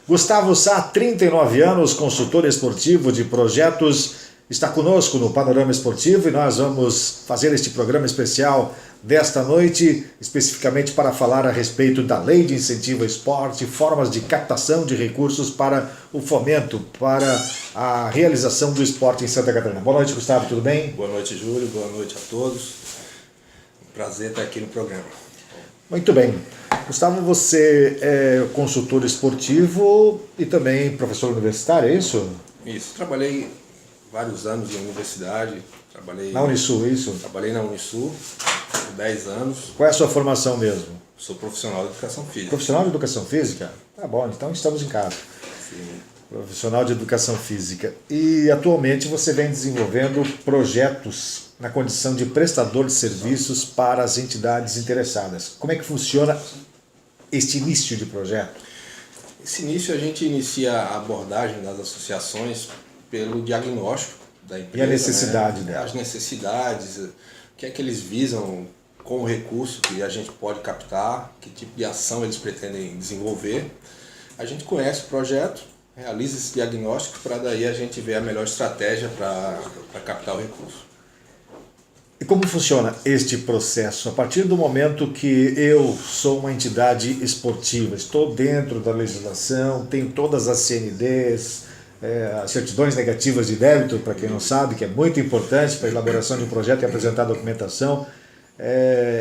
Gustavo Sá, 39 anos, consultor esportivo de projetos, está conosco no Panorama Esportivo e nós vamos fazer este programa especial desta noite, especificamente para falar a respeito da Lei de Incentivo ao Esporte, formas de captação de recursos para o fomento, para a realização do esporte em Santa Catarina. Boa noite, Gustavo, tudo bem? Boa noite, Júlio, boa noite a todos. Prazer estar aqui no programa. Muito bem. Gustavo, você é consultor esportivo e também professor universitário, é isso? Isso, trabalhei vários anos na universidade. Na Unisul, é isso? Trabalhei na Unisul por 10 anos. Qual é a sua formação mesmo? Sou profissional de educação física. Profissional de educação física? Tá bom, então estamos em casa. Sim. Profissional de educação física. E atualmente você vem desenvolvendo projetos na condição de prestador de serviços para as entidades interessadas. Como é que funciona este início de projeto? Esse início a gente inicia a abordagem das associações pelo diagnóstico da empresa. E a necessidade dela? As necessidades, o que é que eles visam com o recurso que a gente pode captar, que tipo de ação eles pretendem desenvolver. A gente conhece o projeto, realiza esse diagnóstico para daí a gente ver a melhor estratégia para captar o recurso. E como funciona este processo? A partir do momento que eu sou uma entidade esportiva, estou dentro da legislação, tenho todas as CNDs, as certidões negativas de débito, para quem não sabe, que é muito importante para a elaboração de um projeto e apresentar a documentação.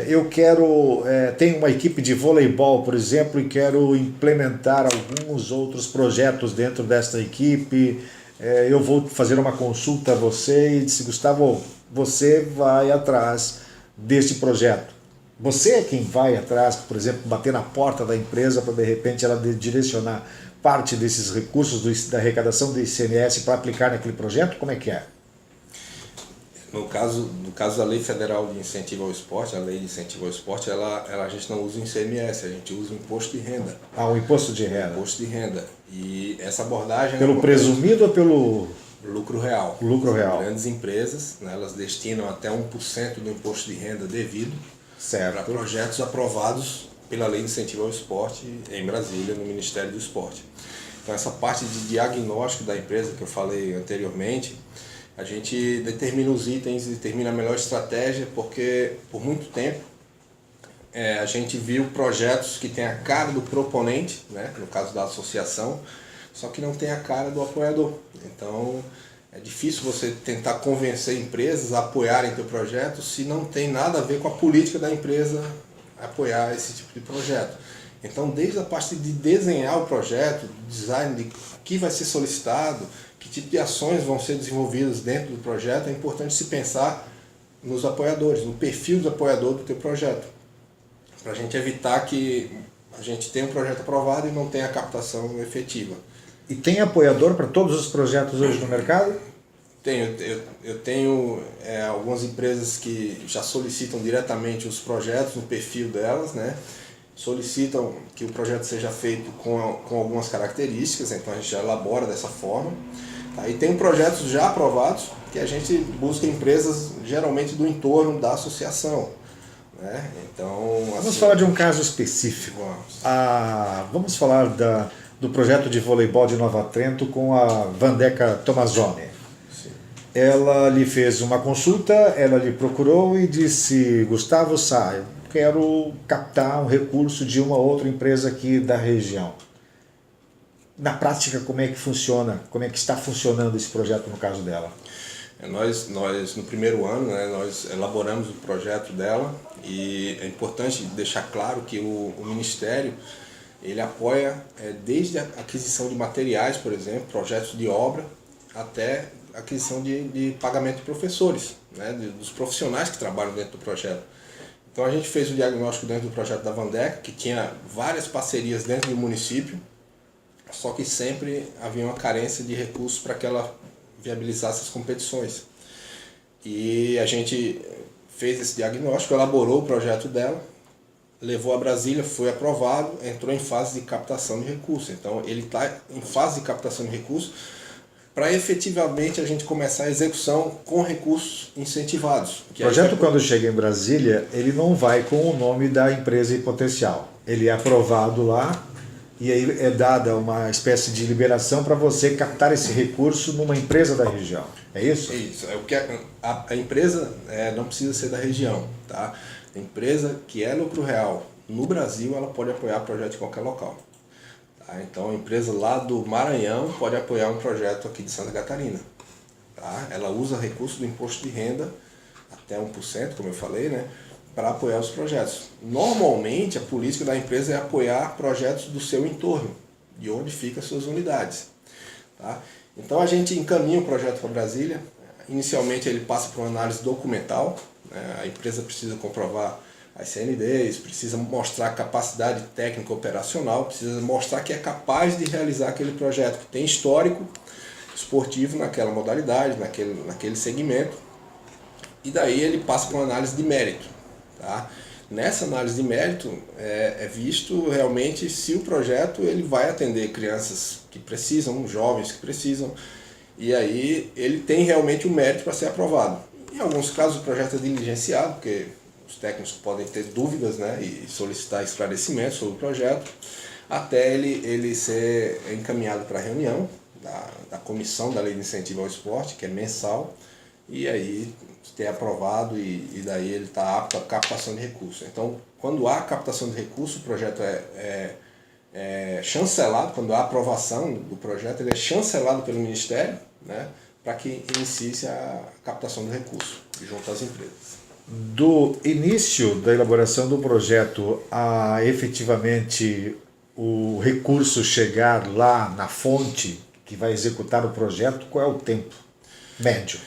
Eu tenho uma equipe de voleibol, por exemplo, e quero implementar alguns outros projetos dentro desta equipe. Eu vou fazer uma consulta a você e disse, Gustavo, você vai atrás deste projeto. Você é quem vai atrás, por exemplo, bater na porta da empresa para de repente ela direcionar parte desses recursos da arrecadação do ICMS para aplicar naquele projeto? Como é que é? No caso da Lei Federal de Incentivo ao Esporte, a Lei de Incentivo ao Esporte, a gente não usa o ICMS, a gente usa o imposto de renda. Ah, o imposto de renda. Imposto de renda. E essa abordagem... Pelo presumido ou pelo... Lucro real. Lucro real. Grandes empresas, né, elas destinam até 1% do imposto de renda devido para projetos aprovados pela Lei de Incentivo ao Esporte em Brasília, no Ministério do Esporte. Então essa parte de diagnóstico da empresa que eu falei anteriormente, a gente determina os itens, determina a melhor estratégia, porque por muito tempo a gente viu projetos que têm a cara do proponente, né, no caso da associação, só que não tem a cara do apoiador. Então é difícil você tentar convencer empresas a apoiarem teu projeto se não tem nada a ver com a política da empresa apoiar esse tipo de projeto. Então desde a parte de desenhar o projeto, do design de o que vai ser solicitado, que tipo de ações vão ser desenvolvidas dentro do projeto, é importante se pensar nos apoiadores, no perfil do apoiador do teu projeto, para a gente evitar que a gente tenha um projeto aprovado e não tenha a captação efetiva. E tem apoiador para todos os projetos hoje no mercado? Eu tenho algumas empresas que já solicitam diretamente os projetos no perfil delas, né? Solicitam que o projeto seja feito com algumas características, então a gente já elabora dessa forma. Tá? E tem projetos já aprovados que a gente busca empresas geralmente do entorno da associação. Né? Então, vamos falar de um caso específico. Vamos falar do projeto de voleibol de Nova Trento com a Vandeca Tomazoni. Sim. Ela lhe fez uma consulta, ela lhe procurou e disse, Gustavo Sá, eu quero captar um recurso de uma outra empresa aqui da região. Na prática, como é que funciona? Como é que está funcionando esse projeto no caso dela? Nós no primeiro ano, né, nós elaboramos o projeto dela e é importante deixar claro que o Ministério ele apoia desde a aquisição de materiais, por exemplo, projetos de obra, até aquisição de pagamento de professores, né, dos profissionais que trabalham dentro do projeto. Então a gente fez o diagnóstico dentro do projeto da Vandeca, que tinha várias parcerias dentro do município, só que sempre havia uma carência de recursos para que ela viabilizasse as competições. E a gente fez esse diagnóstico, elaborou o projeto dela, levou a Brasília, foi aprovado, entrou em fase de captação de recursos. Então ele está em fase de captação de recursos para efetivamente a gente começar a execução com recursos incentivados. O projeto, quando chega em Brasília, ele não vai com o nome da empresa em potencial. Ele é aprovado lá e aí é dada uma espécie de liberação para você captar esse recurso numa empresa da região. É isso? Isso. É o que a empresa não precisa ser da região. Tá? A empresa que é lucro real no Brasil, ela pode apoiar projeto em qualquer local. Tá? Então, a empresa lá do Maranhão pode apoiar um projeto aqui de Santa Catarina. Tá? Ela usa recurso do imposto de renda, até 1%, como eu falei, né? Para apoiar os projetos. Normalmente, a política da empresa é apoiar projetos do seu entorno, de onde ficam as suas unidades. Tá? Então, a gente encaminha o projeto para Brasília. Inicialmente, ele passa por uma análise documental. Né? A empresa precisa comprovar as CNDs, precisa mostrar capacidade técnica operacional, precisa mostrar que é capaz de realizar aquele projeto que tem histórico esportivo naquela modalidade, naquele segmento. E daí ele passa por uma análise de mérito. Tá? Nessa análise de mérito é visto realmente se o projeto ele vai atender crianças que precisam, jovens que precisam, e aí ele tem realmente o mérito para ser aprovado. Em alguns casos o projeto é diligenciado, porque os técnicos podem ter dúvidas, né, e solicitar esclarecimentos sobre o projeto, até ele ser encaminhado para a reunião da comissão da Lei de Incentivo ao Esporte, que é mensal, e aí ter aprovado e daí ele está apto à captação de recursos. Então, quando há captação de recursos, o projeto é chancelado, quando há aprovação do projeto, ele é chancelado pelo Ministério, né, para que inicie a captação do recurso junto às empresas. Do início da elaboração do projeto a efetivamente o recurso chegar lá na fonte que vai executar o projeto, qual é o tempo médio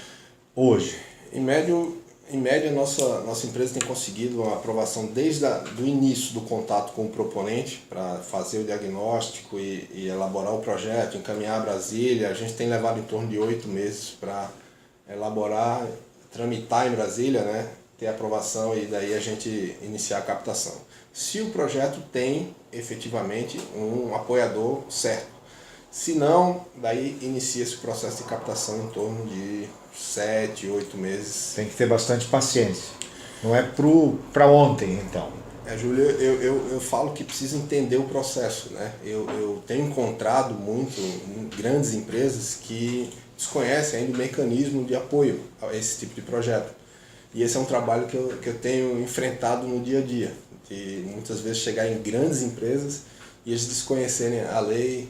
hoje? Em média, nossa empresa tem conseguido a aprovação desde o início do contato com o proponente para fazer o diagnóstico e elaborar o projeto, encaminhar a Brasília. A gente tem levado em torno de 8 meses para elaborar, tramitar em Brasília, né, ter aprovação e daí a gente iniciar a captação. Se o projeto tem efetivamente um apoiador certo. Se não, daí inicia-se o processo de captação em torno de 7, 8 meses. Tem que ter bastante paciência. Não é para ontem, então. Júlio, eu falo que precisa entender o processo. Né? Eu tenho encontrado grandes empresas que desconhecem ainda o mecanismo de apoio a esse tipo de projeto. E esse é um trabalho que eu tenho enfrentado no dia a dia. De muitas vezes chegar em grandes empresas e eles desconhecerem a lei,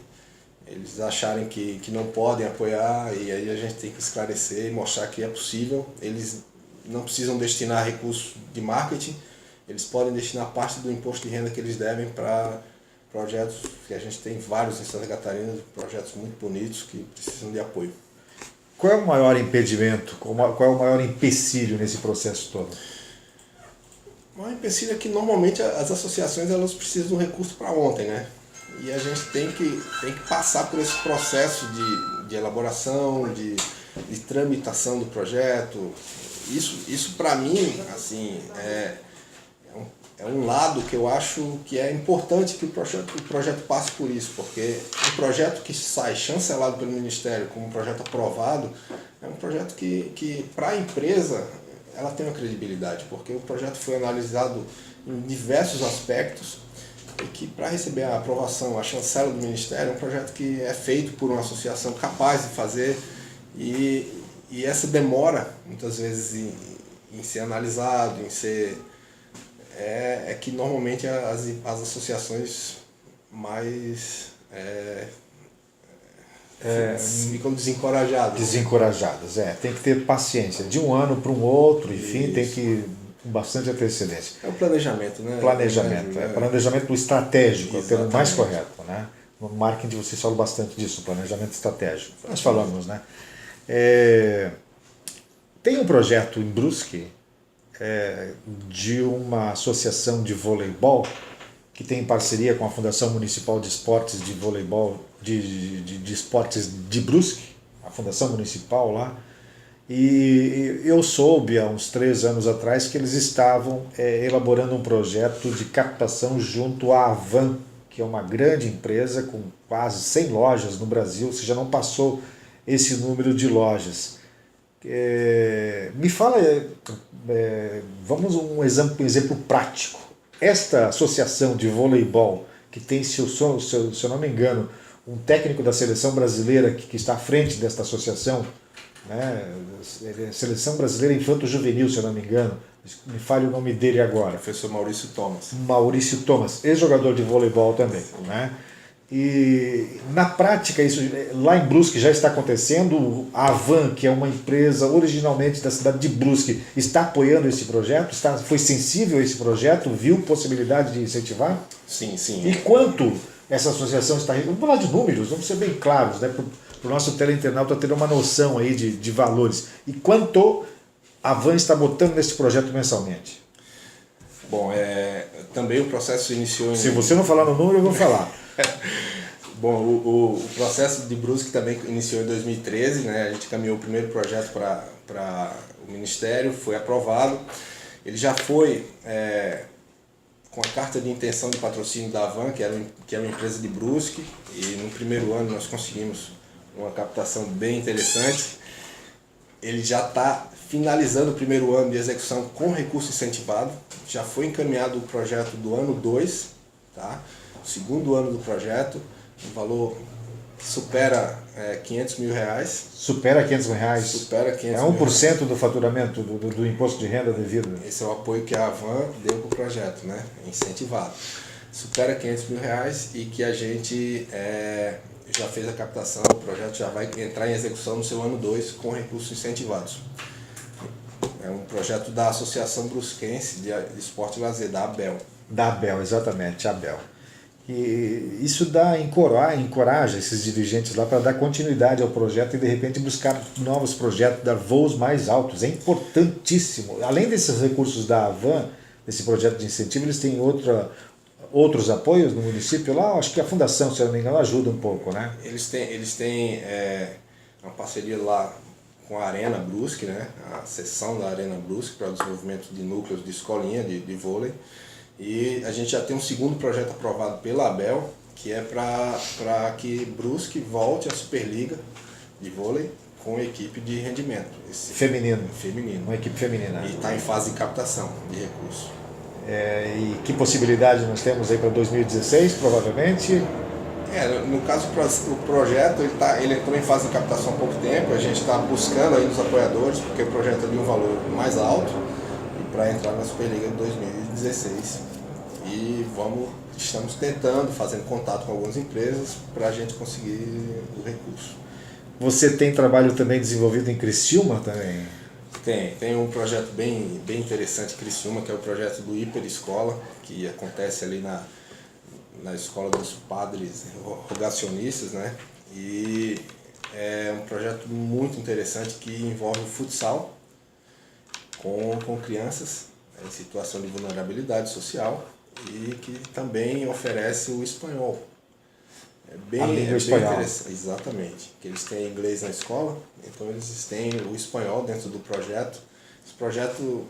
eles acharem que não podem apoiar, e aí a gente tem que esclarecer e mostrar que é possível. Eles não precisam destinar recursos de marketing, eles podem destinar parte do imposto de renda que eles devem para projetos, que a gente tem vários em Santa Catarina, projetos muito bonitos que precisam de apoio. Qual é o maior impedimento, qual é o maior empecilho nesse processo todo? O maior empecilho é que normalmente as associações elas precisam de um recurso para ontem, né? E a gente tem que passar por esse processo de elaboração, de tramitação do projeto. Isso para mim, assim, é um lado que eu acho que é importante que o projeto passe por isso, porque um projeto que sai chancelado pelo Ministério como um projeto aprovado, é um projeto que para a empresa, ela tem uma credibilidade, porque o projeto foi analisado em diversos aspectos, e que para receber a aprovação, a chancela do Ministério, é um projeto que é feito por uma associação capaz de fazer, e essa demora, muitas vezes, em ser analisado, em ser... É que normalmente as associações mais ficam desencorajadas. Desencorajadas, tem que ter paciência. De um ano para um outro, enfim, isso. Tem que... com bastante antecedência. É o planejamento, né? Planejamento, planejamento estratégico, é o termo mais correto, né? No marketing vocês falam bastante disso, planejamento estratégico. Nós falamos, né? Tem um projeto em Brusque de uma associação de voleibol que tem parceria com a Fundação Municipal de Esportes de Voleibol, de Esportes de Brusque, a Fundação Municipal lá. E eu soube há uns 3 anos atrás que eles estavam elaborando um projeto de captação junto à Avan, que é uma grande empresa com quase 100 lojas no Brasil, ou seja, não passou esse número de lojas. Me fala, vamos um exemplo prático. Esta associação de voleibol que tem, se eu não me engano, um técnico da seleção brasileira que está à frente desta associação, né? Seleção Brasileira Infanto-Juvenil, se eu não me engano, me falha o nome dele agora. Professor Maurício Thomas. Maurício Thomas, ex-jogador de voleibol também, né? E na prática, isso lá em Brusque já está acontecendo. A Avan, que é uma empresa originalmente da cidade de Brusque, está apoiando esse projeto, foi sensível a esse projeto, viu possibilidade de incentivar? Sim, sim. E quanto essa associação está... Vamos falar de números, vamos ser bem claros, né? Para o nosso teleinternauta ter uma noção aí de valores. E quanto a Avan está botando nesse projeto mensalmente? Bom, também o processo se iniciou... Se você não falar no número, eu vou falar. Bom, o processo de Brusque também iniciou em 2013, né? A gente caminhou o primeiro projeto para o Ministério, foi aprovado. Ele já foi com a carta de intenção de patrocínio da Avan, que é uma empresa de Brusque, e no primeiro ano nós conseguimos uma captação bem interessante. Ele já está finalizando o primeiro ano de execução com recurso incentivado, já foi encaminhado o projeto do ano 2, tá? O segundo ano do projeto, o valor supera 500 mil reais. Supera 500 mil reais? Supera 500 é 1% do faturamento do imposto de renda devido? Esse é o apoio que a Avan deu para o projeto, né? Incentivado. Supera 500 mil reais e que a gente já fez a captação, o projeto já vai entrar em execução no seu ano 2 com recursos incentivados. É um projeto da Associação Brusquense de Esporte e Lazer, da ABEL. Da ABEL, exatamente, ABEL. E isso encoraja esses dirigentes lá para dar continuidade ao projeto e de repente buscar novos projetos, dar voos mais altos. É importantíssimo. Além desses recursos da Avan, desse projeto de incentivo, eles têm outros apoios no município lá. Acho que a Fundação, se eu não me engano, ajuda um pouco, né? Eles têm uma parceria lá com a Arena Brusque, né? A seção da Arena Brusque para o desenvolvimento de núcleos de escolinha de vôlei. E a gente já tem um segundo projeto aprovado pela ABEL, que é para que Brusque volte à Superliga de vôlei com equipe de rendimento. Feminino. Uma equipe feminina. E está em fase de captação de recursos. E que possibilidade nós temos aí para 2016, provavelmente? No caso, o projeto ele entrou em fase de captação há pouco tempo, a gente está buscando aí os apoiadores, porque o projeto é de um valor mais alto, para entrar na Superliga de 2016. E estamos tentando, fazendo contato com algumas empresas para a gente conseguir o recurso. Você tem trabalho também desenvolvido em Criciúma também? Tem um projeto bem interessante em Criciúma, que é o projeto do Hiper Escola, que acontece ali na Escola dos Padres Rogacionistas, né? E é um projeto muito interessante que envolve o futsal com crianças em situação de vulnerabilidade social e que também oferece o espanhol. A língua espanhola. Interessante, exatamente. Que eles têm inglês na escola, então eles têm o espanhol dentro do projeto. Esse projeto,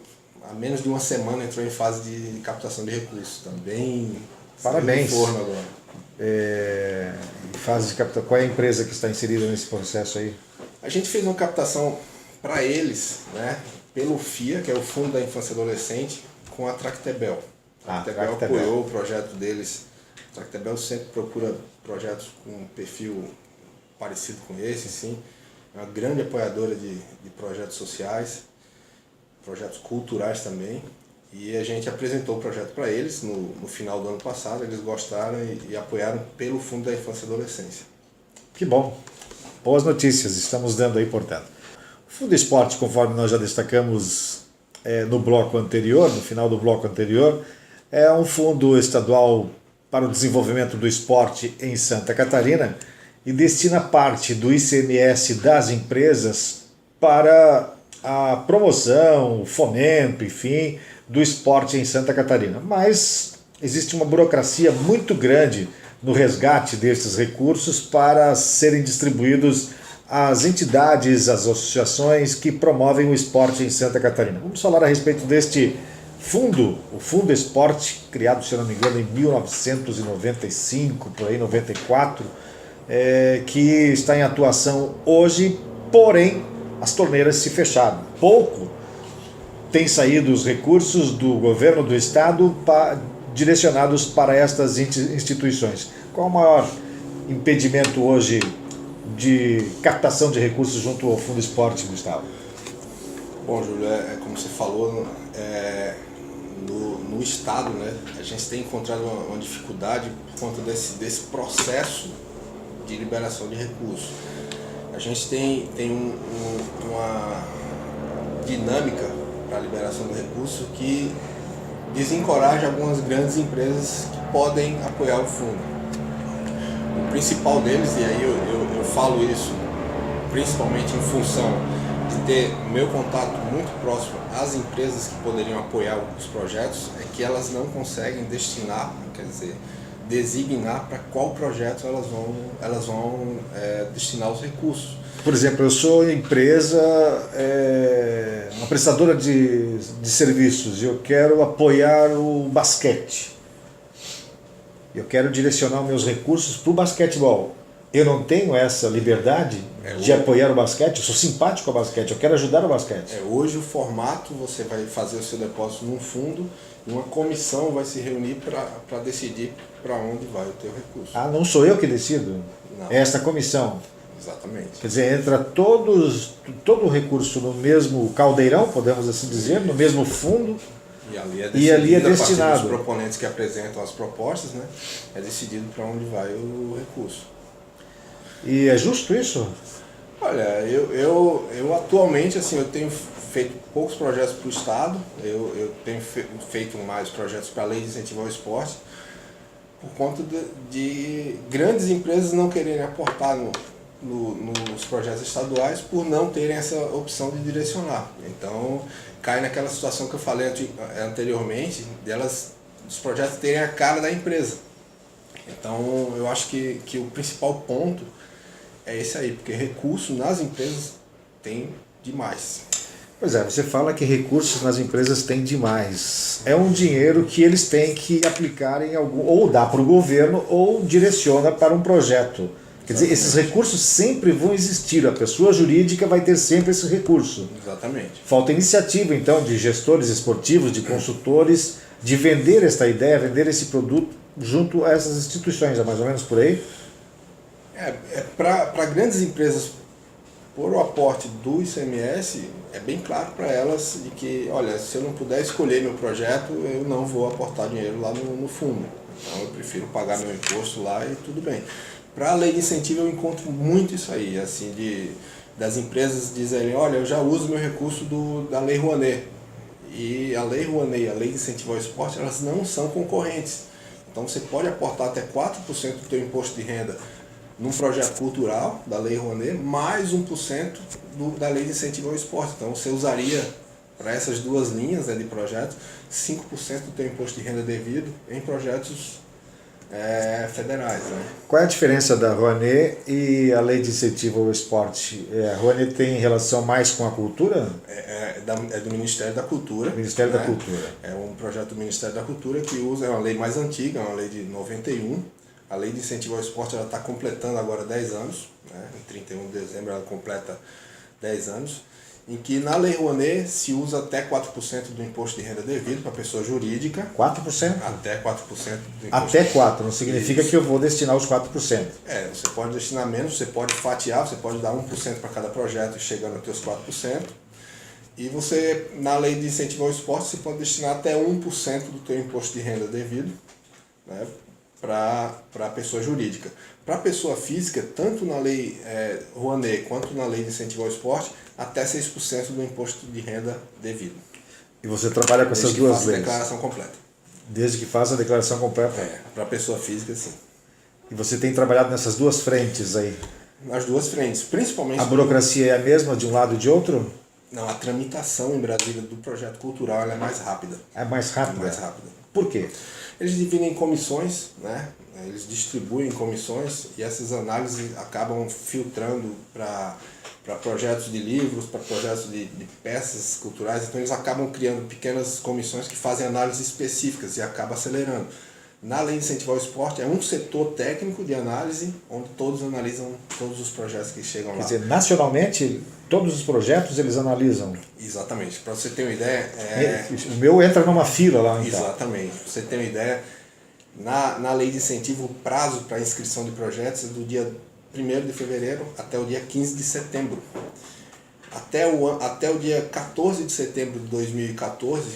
há menos de uma semana, entrou em fase de captação de recursos. Também. Parabéns. Forno agora. Fase de captação. Qual é a empresa que está inserida nesse processo aí? A gente fez uma captação para eles, né? Pelo FIA, que é o Fundo da Infância e Adolescente, com a Tractebel. A Tractebel apoiou o projeto deles. A Tractebel sempre procura projetos com um perfil parecido com esse, sim. É uma grande apoiadora de projetos sociais, projetos culturais também. E a gente apresentou o projeto para eles no final do ano passado, eles gostaram e apoiaram pelo Fundo da Infância e Adolescência. Que bom. Boas notícias, estamos dando aí, portanto. O Fundo Esporte, conforme nós já destacamos no bloco anterior, no final do bloco anterior, é um fundo estadual para o desenvolvimento do esporte em Santa Catarina e destina parte do ICMS das empresas para a promoção, o fomento, enfim, do esporte em Santa Catarina. Mas existe uma burocracia muito grande no resgate desses recursos para serem distribuídos às entidades, às associações que promovem o esporte em Santa Catarina. Vamos falar a respeito deste fundo, o Fundo Esporte, criado, se não me engano, em 1995, por aí, 94, que está em atuação hoje, porém as torneiras se fecharam. Pouco tem saído os recursos do governo do estado direcionados para estas instituições. Qual o maior impedimento hoje de captação de recursos junto ao Fundo Esporte, Gustavo? Bom, Júlio, como você falou, no Estado, né, a gente tem encontrado uma dificuldade por conta desse processo de liberação de recursos. A gente tem uma dinâmica para a liberação de recursos que desencoraja algumas grandes empresas que podem apoiar o fundo. O principal deles, e aí eu falo isso principalmente em função de ter meu contato muito próximo às empresas que poderiam apoiar os projetos, é que elas não conseguem destinar, quer dizer, designar para qual projeto elas vão destinar os recursos. Por exemplo, eu sou empresa, uma prestadora de serviços e eu quero apoiar o basquete. Eu quero direcionar os meus recursos para o basquetebol. Eu não tenho essa liberdade de apoiar o basquete, eu sou simpático ao basquete, eu quero ajudar o basquete. Hoje o formato, você vai fazer o seu depósito num fundo e uma comissão vai se reunir para decidir para onde vai o teu recurso. Ah, não sou eu que decido? Não. É essa comissão. Exatamente. Quer dizer, entra todo o recurso no mesmo caldeirão, podemos assim dizer, no mesmo fundo. E ali é destinado. Os proponentes que apresentam as propostas, né, é decidido para onde vai o recurso. E é justo isso? Olha, eu atualmente, assim, eu tenho feito poucos projetos para o Estado, eu tenho feito mais projetos para a Lei de Incentivo ao Esporte, por conta de grandes empresas não quererem aportar nos projetos estaduais por não terem essa opção de direcionar. Então, cai naquela situação que eu falei anteriormente, dos projetos terem a cara da empresa. Então, eu acho que o principal ponto é esse aí, porque recurso nas empresas tem demais. Pois é, você fala que recursos nas empresas tem demais. É um dinheiro que eles têm que aplicar em algum, ou dá para o governo, ou direciona para um projeto. Quer dizer, esses recursos sempre vão existir, a pessoa jurídica vai ter sempre esse recurso. Exatamente. Falta iniciativa, então, de gestores esportivos, de consultores, de vender esta ideia, vender esse produto junto a essas instituições, é mais ou menos por aí? Para grandes empresas, por o aporte do ICMS, é bem claro para elas de que, olha, se eu não puder escolher meu projeto, eu não vou aportar dinheiro lá no fundo. Então eu prefiro pagar meu imposto lá e tudo bem. Para a lei de incentivo eu encontro muito isso aí, assim, das empresas dizerem, olha, eu já uso meu recurso da Lei Rouanet. E a Lei Rouanet e a Lei de Incentivo ao Esporte, elas não são concorrentes. Então você pode aportar até 4% do teu imposto de renda num projeto cultural da Lei Rouanet, mais 1% da Lei de Incentivo ao Esporte. Então você usaria para essas duas linhas, né, de projetos, 5% do teu imposto de renda devido em projetos federais. Né? Qual é a diferença da Rouanet e a Lei de Incentivo ao Esporte? A Rouanet tem relação mais com a cultura? É do Ministério da Cultura. Ministério da Cultura. É um projeto do Ministério da Cultura que usa, é uma lei mais antiga, é uma lei de 91. A Lei de Incentivo ao Esporte está completando agora 10 anos, né? Em 31 de dezembro ela completa 10 anos, em que na Lei Rouanet se usa até 4% do imposto de renda devido para a pessoa jurídica. 4%? Até 4% do imposto. Até 4%, não significa que eu vou destinar os 4%. Você pode destinar menos, você pode fatiar, você pode dar 1% para cada projeto, chegando aos teus 4%. E você, na Lei de Incentivo ao Esporte, você pode destinar até 1% do teu imposto de renda devido, né, para a pessoa jurídica. Para a pessoa física, tanto na Lei Rouanet quanto na Lei de Incentivo ao Esporte, até 6% do imposto de renda devido. E você trabalha com essas duas leis? Desde que faça a declaração completa. Desde que faça a declaração completa? Para a pessoa física, sim. E você tem trabalhado nessas duas frentes aí? Nas duas frentes, principalmente... A burocracia é a mesma de um lado e de outro? Não, a tramitação em Brasília do projeto cultural ela é mais rápida. É mais rápida? Mais rápida. Por quê? Eles dividem em comissões, né? Eles distribuem em comissões e essas análises acabam filtrando para projetos de livros, para projetos de peças culturais. Então eles acabam criando pequenas comissões que fazem análises específicas e acaba acelerando. Na lei de incentivo ao esporte é um setor técnico de análise, onde todos analisam todos os projetos que chegam lá. Quer dizer, nacionalmente, todos os projetos eles analisam. Exatamente. Para você ter uma ideia... O meu entra numa fila lá, então. Exatamente. Para você ter uma ideia, na lei de incentivo, o prazo para inscrição de projetos é do dia 1º de fevereiro até o dia 15 de setembro. Até o dia 14 de setembro de 2014,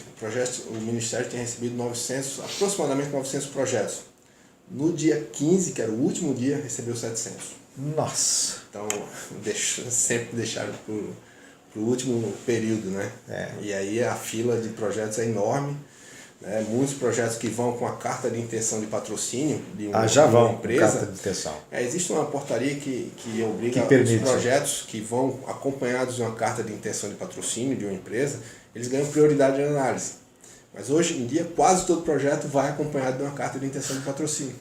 o Ministério tinha recebido aproximadamente 900 projetos. No dia 15, que era o último dia, recebeu 700. Nossa! Então, sempre deixaram para o último período, né? E aí a fila de projetos é enorme. Muitos projetos que vão com a carta de intenção de patrocínio de uma empresa. Com carta de intenção. Existe uma portaria que obriga os projetos que vão acompanhados de uma carta de intenção de patrocínio de uma empresa, eles ganham prioridade de análise. Mas hoje em dia quase todo projeto vai acompanhado de uma carta de intenção de patrocínio.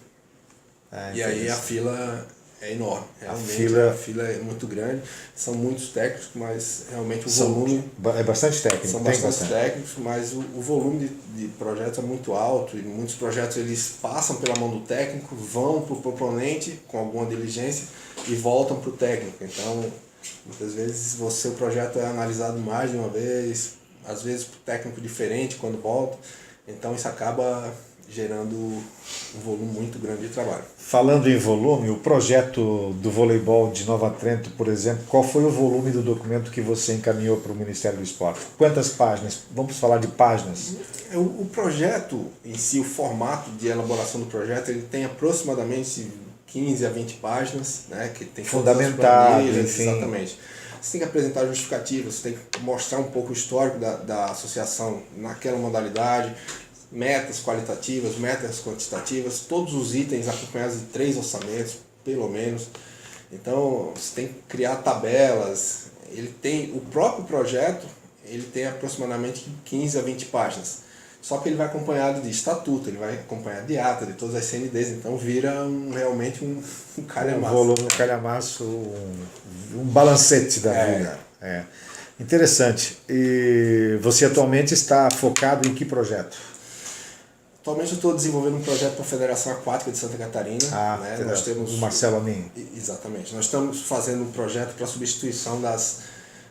E aí a fila é enorme. Realmente a fila é muito grande. São muitos técnicos, mas realmente o volume... É bastante técnico. São bastante técnicos, mas o volume de projetos é muito alto. E muitos projetos eles passam pela mão do técnico, vão para o proponente com alguma diligência e voltam para o técnico. Então, muitas vezes o projeto é analisado mais de uma vez, às vezes por técnico diferente quando volta. Então isso acaba gerando um volume muito grande de trabalho. Falando em volume, o projeto do voleibol de Nova Trento, por exemplo, qual foi o volume do documento que você encaminhou para o Ministério do Esporte? Quantas páginas? Vamos falar de páginas. O projeto em si, o formato de elaboração do projeto, ele tem aproximadamente 15 a 20 páginas, né, que tem fundamentado, enfim. Exatamente. Você tem que apresentar justificativas, você tem que mostrar um pouco o histórico da associação naquela modalidade, metas qualitativas, metas quantitativas, todos os itens acompanhados de 3 orçamentos, pelo menos. Então, você tem que criar tabelas. O próprio projeto, ele tem aproximadamente 15 a 20 páginas. Só que ele vai acompanhado de estatuto, ele vai acompanhado de ata, de todas as CNDs, então vira realmente um calhamaço. Um volume, um calhamaço, um balancete da vida. Interessante. E você atualmente está focado em que projeto? Atualmente eu estou desenvolvendo um projeto para a Federação Aquática de Santa Catarina. Nós temos o Marcelo Amin. Exatamente. Nós estamos fazendo um projeto para substituição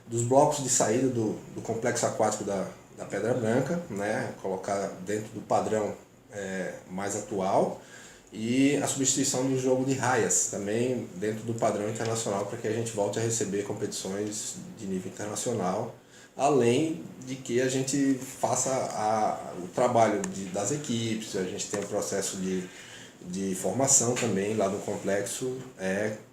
dos blocos de saída do complexo aquático da Pedra Branca, né? Colocar dentro do padrão mais atual, e a substituição do jogo de raias, também dentro do padrão internacional, para que a gente volte a receber competições de nível internacional, além de que a gente faça o trabalho das equipes. A gente tem um processo de formação também lá no complexo,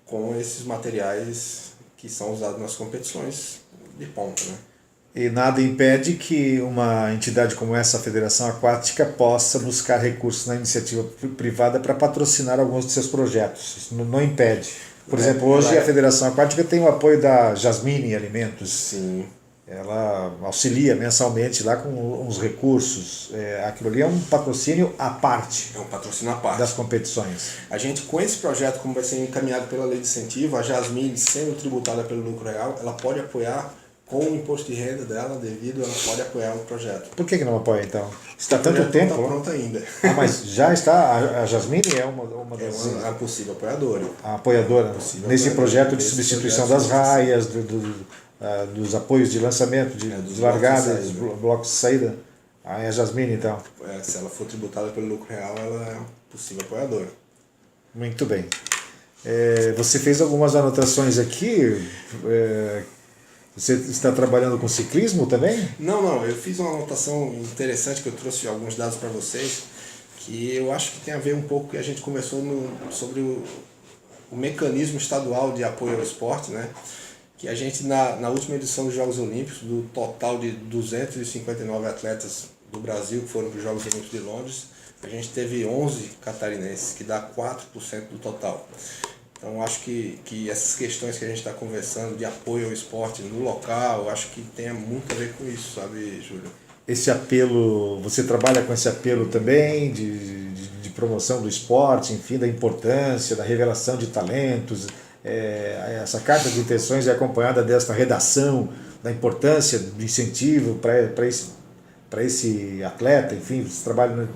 com esses materiais que são usados nas competições de ponta, né? E nada impede que uma entidade como essa, a Federação Aquática, possa buscar recursos na iniciativa privada para patrocinar alguns de seus projetos. Isso não impede. Por exemplo, hoje a Federação Aquática tem o apoio da Jasmine Alimentos. Sim. Ela auxilia mensalmente lá com uns recursos. Aquilo ali é um patrocínio à parte. É um patrocínio à parte. Das competições. A gente, com esse projeto, como vai ser encaminhado pela lei de incentivo, a Jasmine, sendo tributada pelo lucro real, ela pode apoiar com o imposto de renda dela devido, ela pode apoiar o projeto. Por que não apoia, então? Está tanto tempo? Não está pronto ainda. Mas já está, a Jasmine é uma das... É uma possível apoiadora. A apoiadora nesse projeto de substituição das raias, dos apoios de lançamento, de largada, dos blocos de saída. É a Jasmine, então. Se ela for tributada pelo lucro real, ela é uma possível apoiadora. Muito bem. Você fez algumas anotações aqui. Você está trabalhando com ciclismo também? Não. Eu fiz uma anotação interessante que eu trouxe alguns dados para vocês, que eu acho que tem a ver um pouco que a gente conversou sobre o mecanismo estadual de apoio ao esporte, né? Que a gente, na última edição dos Jogos Olímpicos, do total de 259 atletas do Brasil que foram para os Jogos Olímpicos de Londres, a gente teve 11 catarinenses, que dá 4% do total. Então acho que essas questões que a gente está conversando de apoio ao esporte no local, acho que tem muito a ver com isso, sabe, Júlio? Esse apelo, você trabalha com esse apelo também de promoção do esporte, enfim, da importância, da revelação de talentos. Essa carta de intenções é acompanhada desta redação, da importância do incentivo para esse atleta, enfim, você trabalha...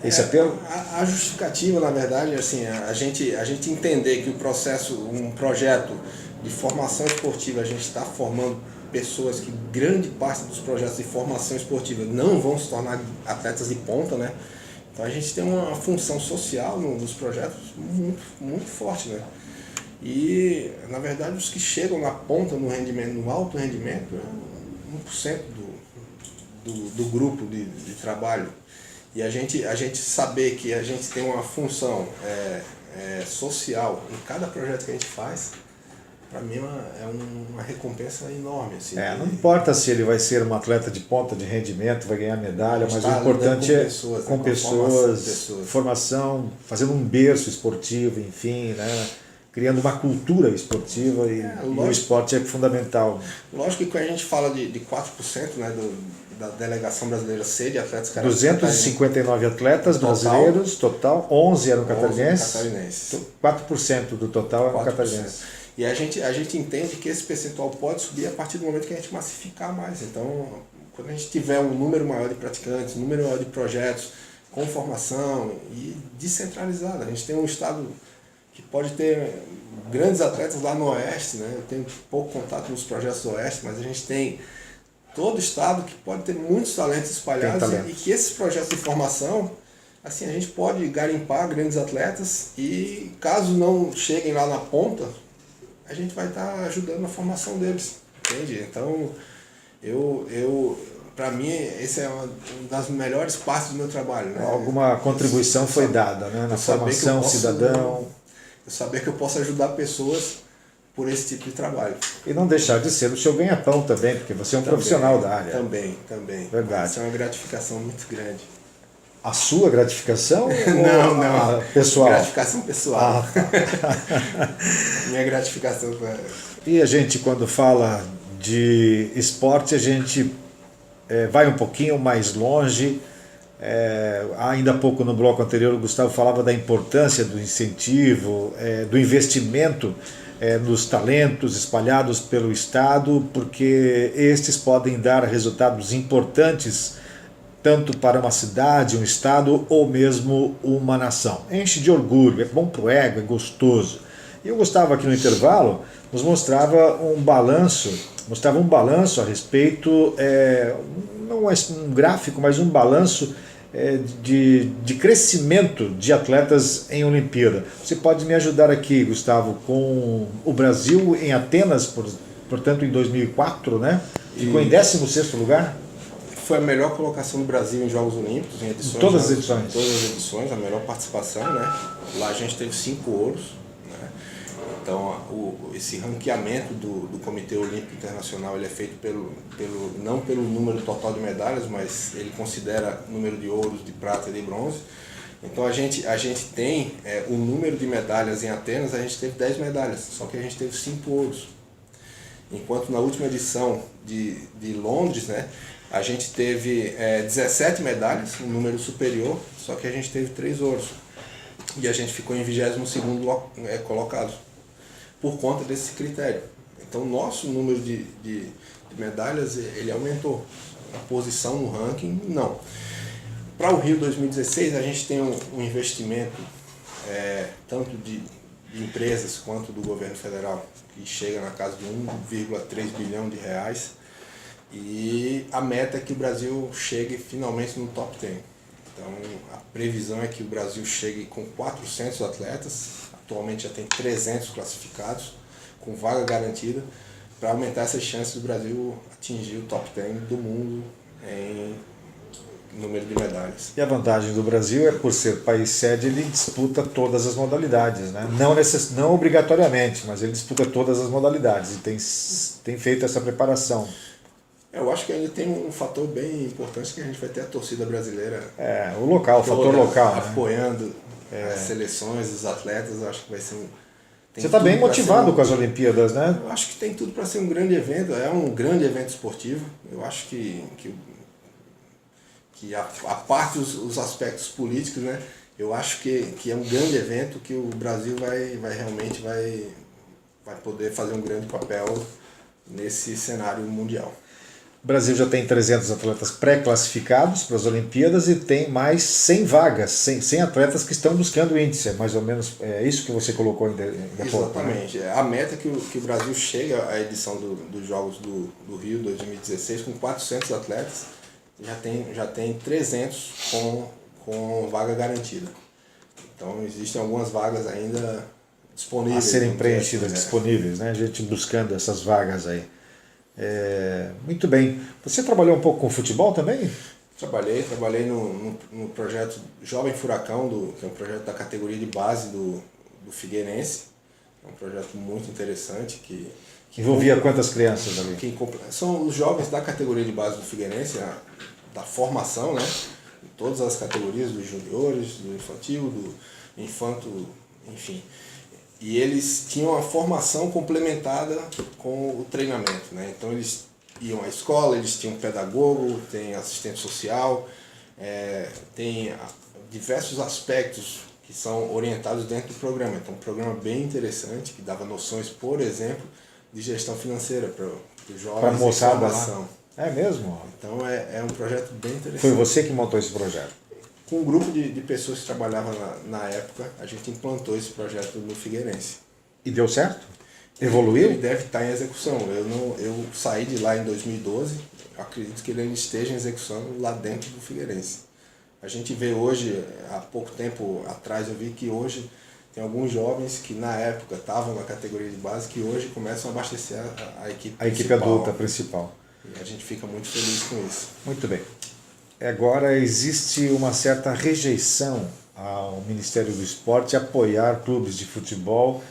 esse apelo? A justificativa, na verdade, assim, a gente entender que um projeto de formação esportiva, a gente está formando pessoas que grande parte dos projetos de formação esportiva não vão se tornar atletas de ponta, né? Então a gente tem uma função social nos projetos muito, muito forte, né? E, na verdade, os que chegam na ponta no rendimento, no alto rendimento, é 1% do grupo de trabalho. E a gente saber que a gente tem uma função social em cada projeto que a gente faz, para mim é uma recompensa enorme. Assim, não importa se ele vai ser um atleta de ponta de rendimento, vai ganhar medalha, mas o importante é com pessoas, formação, fazendo um berço esportivo, enfim, né? Criando uma cultura esportiva e o esporte é fundamental. Lógico que quando a gente fala de 4%, né, da delegação brasileira ser de atletas 259 atletas brasileiros, total, 11 eram catarinenses, 4% do total eram catarinenses. E a gente entende que esse percentual pode subir a partir do momento que a gente massificar mais. Então, quando a gente tiver um número maior de praticantes, um número maior de projetos com formação e descentralizado, a gente tem um estado que pode ter grandes atletas lá no Oeste, né? Eu tenho pouco contato nos projetos do Oeste, mas a gente tem todo o estado que pode ter muitos talentos espalhados e que esses projetos de formação, assim, a gente pode garimpar grandes atletas e caso não cheguem lá na ponta, a gente vai estar ajudando na formação deles, entende? Então, para mim, esse é uma das melhores partes do meu trabalho, né? Alguma contribuição foi dada, né? Na formação cidadão. Eu saber que eu posso ajudar pessoas por esse tipo de trabalho. E não deixar de ser o seu ganha-pão também, porque você é um profissional da área. Também. Verdade. Isso é uma gratificação muito grande. A sua gratificação? Não. Pessoal? Gratificação pessoal. Minha gratificação. E a gente, quando fala de esporte, a gente vai um pouquinho mais longe. Ainda há pouco no bloco anterior o Gustavo falava da importância do incentivo, do investimento nos talentos espalhados pelo Estado, porque estes podem dar resultados importantes tanto para uma cidade, um estado ou mesmo uma nação. Enche de orgulho, é bom para o ego, é gostoso. E o Gustavo aqui no intervalo nos mostrava um balanço a respeito, não é um gráfico, mas um balanço de crescimento de atletas em Olimpíada. Você pode me ajudar aqui, Gustavo, com o Brasil em Atenas, portanto em 2004, né? Ficou em 16º lugar? Foi a melhor colocação do Brasil em Jogos Olímpicos, em edições. Todas as edições? Todas as edições, a melhor participação, né? Lá a gente teve 5 ouros, né? Então, esse ranqueamento do Comitê Olímpico Internacional ele é feito não pelo número total de medalhas, mas ele considera o número de ouros, de prata e de bronze. Então, a gente tem o número de medalhas em Atenas, a gente teve 10 medalhas, só que a gente teve 5 ouros. Enquanto na última edição de Londres, né? A gente teve 17 medalhas, um número superior, só que a gente teve 3 ouros. E a gente ficou em 22º colocado, por conta desse critério. Então, nosso número de medalhas, ele aumentou. A posição no ranking, não. Para o Rio 2016, a gente tem um investimento, tanto de empresas quanto do governo federal, que chega na casa de 1,3 bilhão de reais. E a meta é que o Brasil chegue finalmente no top 10. Então, a previsão é que o Brasil chegue com 400 atletas, atualmente já tem 300 classificados, com vaga garantida, para aumentar essas chances do Brasil atingir o top 10 do mundo em número de medalhas. E a vantagem do Brasil é, por ser país sede, ele disputa todas as modalidades, né? Não obrigatoriamente, mas ele disputa todas as modalidades e tem feito essa preparação. Eu acho que ainda tem um fator bem importante, que a gente vai ter a torcida brasileira. O fator local. Apoiando né? as seleções, os atletas, eu acho que vai ser Você está bem motivado com as Olimpíadas, né? Eu acho que tem tudo para ser um grande evento, é um grande evento esportivo. Eu acho que a parte os aspectos políticos, né? Eu acho que é um grande evento que o Brasil realmente vai poder fazer um grande papel nesse cenário mundial. O Brasil já tem 300 atletas pré-classificados para as Olimpíadas e tem mais 100 vagas, 100 atletas que estão buscando o índice. Mais ou menos é isso que você colocou ainda há pouco. Exatamente. Né? A meta é que o Brasil chega à edição dos Jogos do Rio 2016 com 400 atletas, já tem 300 com vaga garantida. Então existem algumas vagas ainda disponíveis. A serem preenchidas, disponíveis, né? A gente buscando essas vagas aí. Muito bem. Você trabalhou um pouco com futebol também? Trabalhei no projeto Jovem Furacão, que é um projeto da categoria de base do Figueirense. É um projeto muito interessante que envolvia quantas crianças ali? São os jovens da categoria de base do Figueirense, da formação, né? Em todas as categorias, dos juniores, do infantil, do infanto, enfim. E eles tinham a formação complementada com o treinamento, né? Então eles iam à escola, eles tinham pedagogo, tem assistente social, tem diversos aspectos que são orientados dentro do programa. Então um programa bem interessante, que dava noções, por exemplo, de gestão financeira para os jovens. Para a moçada lá. É mesmo? Então é um projeto bem interessante. Foi você que montou esse projeto? Com um grupo de pessoas que trabalhavam na época, a gente implantou esse projeto no Figueirense. E deu certo? Evoluiu? Ele deve estar em execução. Eu saí de lá em 2012, acredito que ele ainda esteja em execução lá dentro do Figueirense. A gente vê hoje, há pouco tempo atrás, eu vi que hoje tem alguns jovens que na época estavam na categoria de base, que hoje começam a abastecer a equipe principal. A equipe adulta principal. E a gente fica muito feliz com isso. Muito bem. Agora existe uma certa rejeição ao Ministério do Esporte apoiar clubes de futebol,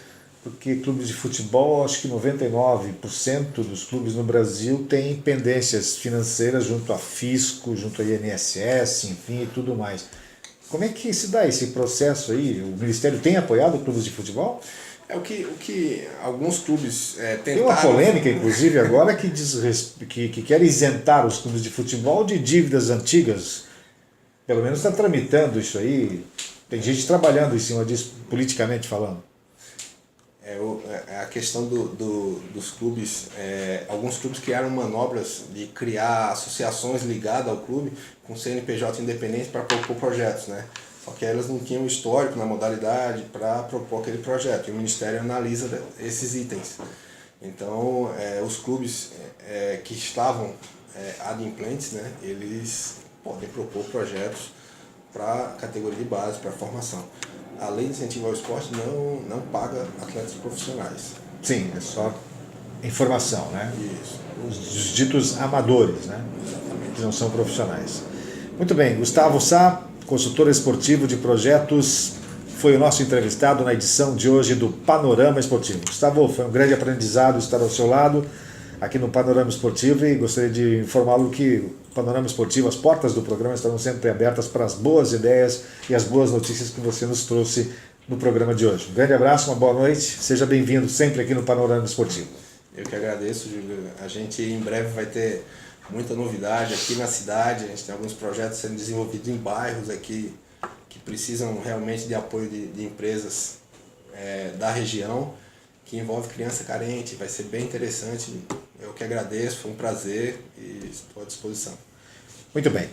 porque clubes de futebol, acho que 99% dos clubes no Brasil têm pendências financeiras junto a fisco, junto a INSS, enfim, e tudo mais. Como é que se dá esse processo aí? O Ministério tem apoiado clubes de futebol? É o que alguns clubes tentaram... Tem uma polêmica, inclusive, agora que quer isentar os clubes de futebol de dívidas antigas. Pelo menos está tramitando isso aí. Tem gente trabalhando em cima disso, politicamente falando. A questão dos clubes, alguns clubes criaram manobras de criar associações ligadas ao clube com CNPJ independente para propor projetos, né? Só que elas não tinham histórico na modalidade para propor aquele projeto, e o Ministério analisa esses itens. Então, os clubes que estavam adimplentes, né, eles podem propor projetos para categoria de base, para formação. A lei de incentivo ao esporte não paga atletas profissionais. Sim, é só informação, né? Isso. Os ditos amadores, né? Exatamente. Que não são profissionais. Muito bem, Gustavo Sá, consultor esportivo de projetos, foi o nosso entrevistado na edição de hoje do Panorama Esportivo. Gustavo, foi um grande aprendizado estar ao seu lado aqui no Panorama Esportivo e gostaria de informá-lo que o Panorama Esportivo, as portas do programa estarão sempre abertas para as boas ideias e as boas notícias que você nos trouxe no programa de hoje. Um grande abraço, uma boa noite, seja bem-vindo sempre aqui no Panorama Esportivo. Eu que agradeço, Júlio. A gente em breve vai ter muita novidade aqui na cidade, a gente tem alguns projetos sendo desenvolvidos em bairros aqui que precisam realmente de apoio de empresas da região, que envolve criança carente, vai ser bem interessante. Eu que agradeço, foi um prazer e estou à disposição. Muito bem.